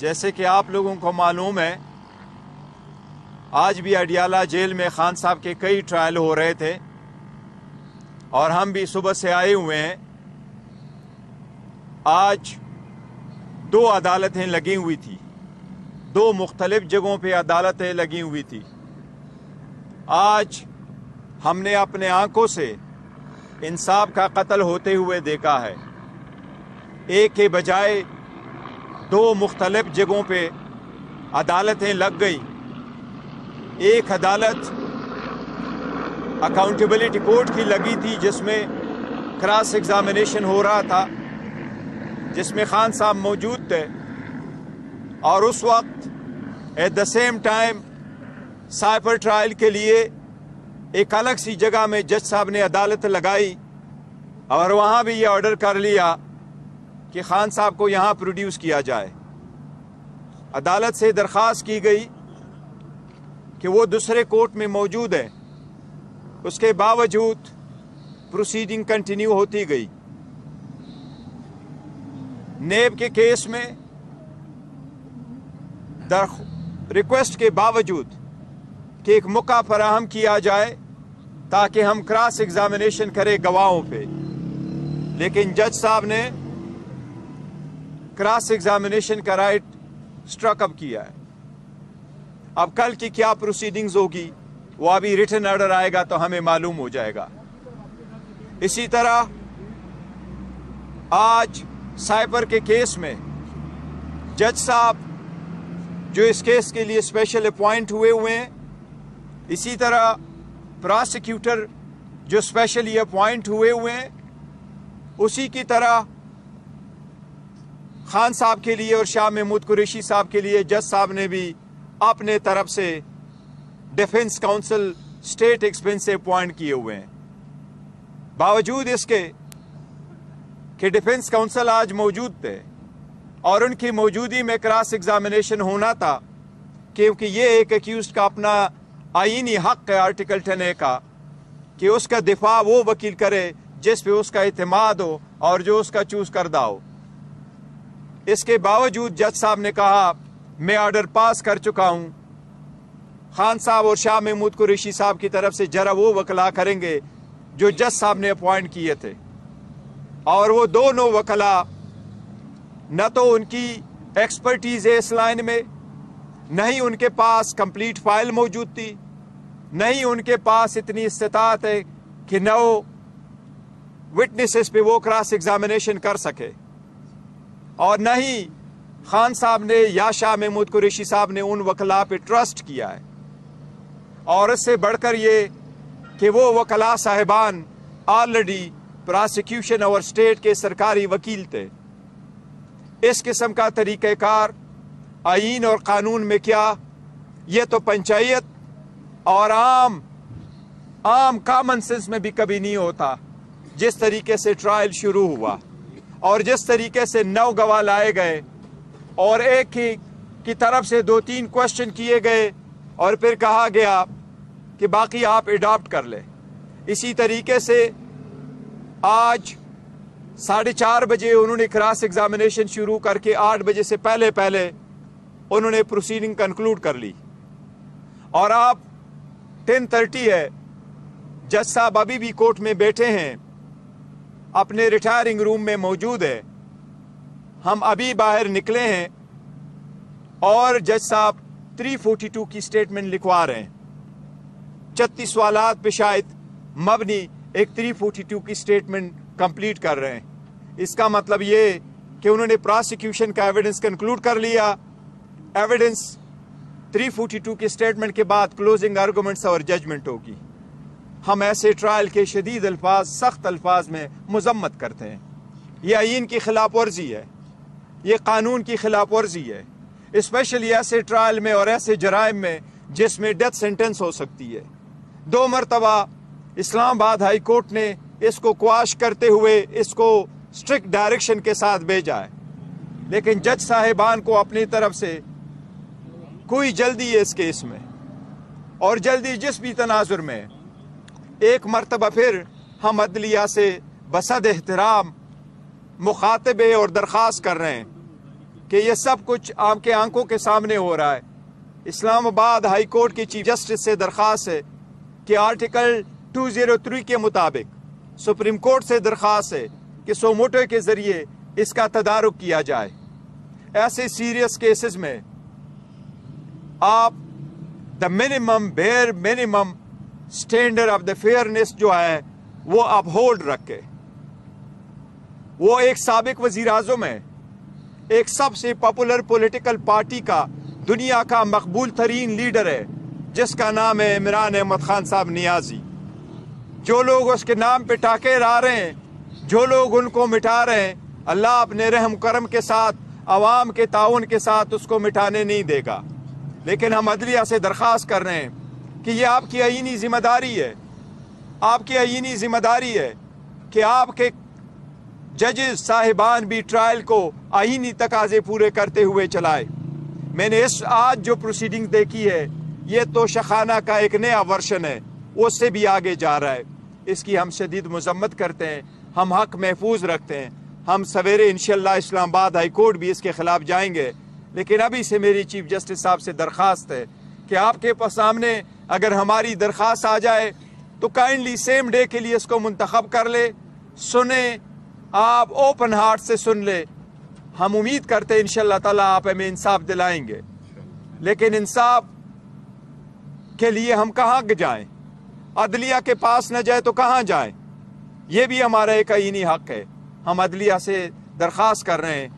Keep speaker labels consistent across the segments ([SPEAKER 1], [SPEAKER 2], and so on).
[SPEAKER 1] جیسے کہ آپ لوگوں کو معلوم ہے، آج بھی اڈیالہ جیل میں خان صاحب کے کئی ٹرائل ہو رہے تھے اور ہم بھی صبح سے آئے ہوئے ہیں۔ آج 2 عدالتیں لگی ہوئی تھی، 2 مختلف جگہوں پہ عدالتیں لگی ہوئی تھی۔ آج ہم نے اپنے آنکھوں سے انصاف کا قتل ہوتے ہوئے دیکھا ہے۔ ایک کے بجائے 2 مختلف جگہوں پہ عدالتیں لگ گئی۔ ایک عدالت اکاؤنٹیبلٹی کورٹ کی لگی تھی جس میں کراس ایگزامینیشن ہو رہا تھا، جس میں خان صاحب موجود تھے، اور اس وقت at the same time cipher trial کے لیے ایک الگ سی جگہ میں جج صاحب نے عدالت لگائی اور وہاں بھی یہ آرڈر کر لیا کہ خان صاحب کو یہاں پروڈیوس کیا جائے۔ عدالت سے درخواست کی گئی کہ وہ دوسرے کورٹ میں موجود ہے، اس کے باوجود پروسیڈنگ کنٹینیو ہوتی گئی۔ نیب کے کیس میں ریکویسٹ کے باوجود کہ ایک موقع فراہم کیا جائے تاکہ ہم کراس ایگزامینیشن کریں گواہوں پہ، لیکن جج صاحب نے کراس ایگزامینیشن کا رائٹ اسٹرک اپ کیا ہے۔ اب کل کی کیا پروسیڈنگز ہوگی وہ ابھی ریٹن آرڈر آئے گا تو ہمیں معلوم ہو جائے گا۔ اسی طرح آج سائبر کے کیس میں جج صاحب جو اس کیس کے لیے اسپیشل اپوائنٹ ہوئے ہیں، اسی طرح پراسیکیوٹر جو اسپیشلی اپوائنٹ ہوئے ہیں، اسی کی طرح خان صاحب کے لیے اور شاہ محمود قریشی صاحب کے لیے جج صاحب نے بھی اپنے طرف سے ڈیفنس کاؤنسل اسٹیٹ ایکسپینس سے اپوائنٹ کیے ہوئے ہیں۔ باوجود اس کے کہ ڈیفنس کاؤنسل آج موجود تھے اور ان کی موجودگی میں کراس ایگزامینیشن ہونا تھا، کیونکہ یہ ایک ایکیوزڈ کا اپنا آئینی حق ہے آرٹیکل 10A کا کہ اس کا دفاع وہ وکیل کرے جس پہ اس کا اعتماد ہو اور جو اس کا چوز کردہ ہو۔ اس کے باوجود جج صاحب نے کہا میں آرڈر پاس کر چکا ہوں، خان صاحب اور شاہ محمود قریشی صاحب کی طرف سے جرا وہ وکلا کریں گے جو جج صاحب نے اپوائنٹ کیے تھے، اور وہ دونوں وکلا نہ تو ان کی ایکسپرٹیز ہے اس لائن میں، نہ ہی ان کے پاس کمپلیٹ فائل موجود تھی، نہ ہی ان کے پاس اتنی استطاعت ہے کہ 9 وٹنسز پہ وہ کراس ایگزامینیشن کر سکے، اور نہ ہی خان صاحب نے یا شاہ محمود قریشی صاحب نے ان وکلا پہ ٹرسٹ کیا ہے۔ اور اس سے بڑھ کر یہ کہ وہ وکلا صاحبان آلریڈی پراسیکیوشن اور اسٹیٹ کے سرکاری وکیل تھے۔ اس قسم کا طریقہ کار آئین اور قانون میں کیا، یہ تو پنچایت اور عام کامن سینس میں بھی کبھی نہیں ہوتا۔ جس طریقے سے ٹرائل شروع ہوا اور جس طریقے سے 9 گواہ لائے گئے اور ایک ہی کی طرف سے 2-3 کوشچن کیے گئے اور پھر کہا گیا کہ باقی آپ اڈاپٹ کر لیں، اسی طریقے سے آج 4:30 بجے انہوں نے کراس ایگزامینیشن شروع کر کے 8 بجے سے پہلے انہوں نے پروسیڈنگ کنکلوڈ کر لی، اور آپ 10:30 ہے، جج صاحب ابھی بھی کورٹ میں بیٹھے ہیں، اپنے ریٹائرنگ روم میں موجود ہے، ہم ابھی باہر نکلے ہیں اور جج صاحب 342 کی سٹیٹمنٹ لکھوا رہے ہیں۔ 36 سوالات پہ شاید مبنی ایک 342 کی سٹیٹمنٹ کمپلیٹ کر رہے ہیں۔ اس کا مطلب یہ کہ انہوں نے پراسیکیوشن کا ایویڈنس کنکلوڈ کر لیا۔ ایویڈنس 342 کی سٹیٹمنٹ کے بعد کلوزنگ آرگومنٹس اور ججمنٹ ہوگی۔ ہم ایسے ٹرائل کے شدید الفاظ، سخت الفاظ میں مذمت کرتے ہیں۔ یہ آئین کی خلاف ورزی ہے، یہ قانون کی خلاف ورزی ہے، اسپیشلی ایسے ٹرائل میں اور ایسے جرائم میں جس میں ڈیتھ سینٹنس ہو سکتی ہے۔ 2 مرتبہ اسلام آباد ہائی کورٹ نے اس کو قواش کرتے ہوئے اس کو اسٹرکٹ ڈائریکشن کے ساتھ بھیجا ہے، لیکن جج صاحبان کو اپنی طرف سے کوئی جلدی ہے اس کیس میں، اور جلدی جس بھی تناظر میں ایک مرتبہ پھر ہم عدلیہ سے بصد احترام مخاطبے اور درخواست کر رہے ہیں کہ یہ سب کچھ آپ کے آنکھوں کے سامنے ہو رہا ہے۔ اسلام آباد ہائی کورٹ کی چیف جسٹس سے درخواست ہے کہ آرٹیکل 203 کے مطابق سپریم کورٹ سے درخواست ہے کہ سو موٹو کے ذریعے اس کا تدارک کیا جائے۔ ایسے سیریس کیسز میں آپ the bare minimum standard of the fairness جو ہے وہ اپ ہولڈ رکھے۔ وہ ایک سابق وزیر اعظم ہے، ایک سب سے پاپولر پولیٹیکل پارٹی کا دنیا کا مقبول ترین لیڈر ہے جس کا نام ہے عمران احمد خان صاحب نیازی۔ جو لوگ اس کے نام پہ ٹاکے لا رہے ہیں، جو لوگ ان کو مٹا رہے ہیں، اللہ اپنے رحم کرم کے ساتھ عوام کے تعاون کے ساتھ اس کو مٹانے نہیں دے گا۔ لیکن ہم عدلیہ سے درخواست کر رہے ہیں کہ یہ آپ کی آئینی ذمہ داری ہے، آپ کی آئینی ذمہ داری ہے کہ آپ کے ججز صاحبان بھی ٹرائل کو آئینی تقاضے پورے کرتے ہوئے چلائے۔ میں نے آج جو پروسیڈنگ دیکھی ہے یہ تو شخانہ کا ایک نیا ورژن ہے، اس سے بھی آگے جا رہا ہے۔ اس کی ہم شدید مذمت کرتے ہیں، ہم حق محفوظ رکھتے ہیں۔ ہم سویرے انشاءاللہ اسلام آباد ہائی کورٹ بھی اس کے خلاف جائیں گے، لیکن ابھی سے میری چیف جسٹس صاحب سے درخواست ہے کہ آپ کے سامنے اگر ہماری درخواست آ جائے تو کائنڈلی سیم ڈے کے لیے اس کو منتخب کر لے، سنیں، آپ اوپن ہارٹ سے سن لے۔ ہم امید کرتے ہیں انشاءاللہ تعالیٰ آپ ہمیں انصاف دلائیں گے، لیکن انصاف کے لیے ہم کہاں جائیں؟ عدلیہ کے پاس نہ جائے تو کہاں جائیں؟ یہ بھی ہمارا ایک آئینی حق ہے۔ ہم عدلیہ سے درخواست کر رہے ہیں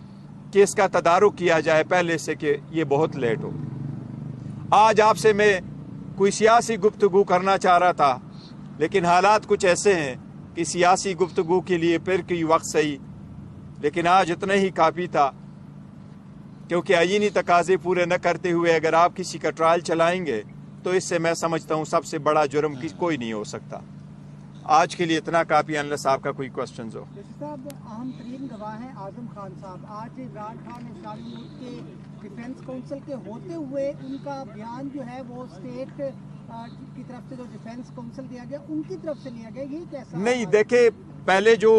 [SPEAKER 1] کہ اس کا تدارک کیا جائے پہلے سے کہ یہ بہت لیٹ ہو۔ آج آپ سے میں کوئی سیاسی گفتگو کرنا چاہ رہا تھا، لیکن حالات کچھ ایسے ہیں کہ سیاسی گفتگو کے لیے پھر کوئی وقت صحیح، لیکن آج اتنا ہی کافی تھا، کیونکہ آئینی تقاضے پورے نہ کرتے ہوئے اگر آپ کسی کا ٹرائل چلائیں گے تو اس سے میں سمجھتا ہوں سب سے بڑا جرم کوئی نہیں ہو سکتا۔ آج کے لیے اتنا کافی، انلیس آپ کا کوئی کوسچنز ہو۔
[SPEAKER 2] جیسے صاحب اہم ترین گواہ ہیں اعظم خان صاحب، آج عمران خان اسلامی ملک کے ڈیفینس کونسل کے ہوتے ہوئے ان کا بیان جو ہے وہ اسٹیٹ کی طرف سے جو ڈیفینس کونسل دیا گیا ان کی طرف سے لیا گیا، یہ کیسا؟
[SPEAKER 1] نہیں، دیکھیں، پہلے جو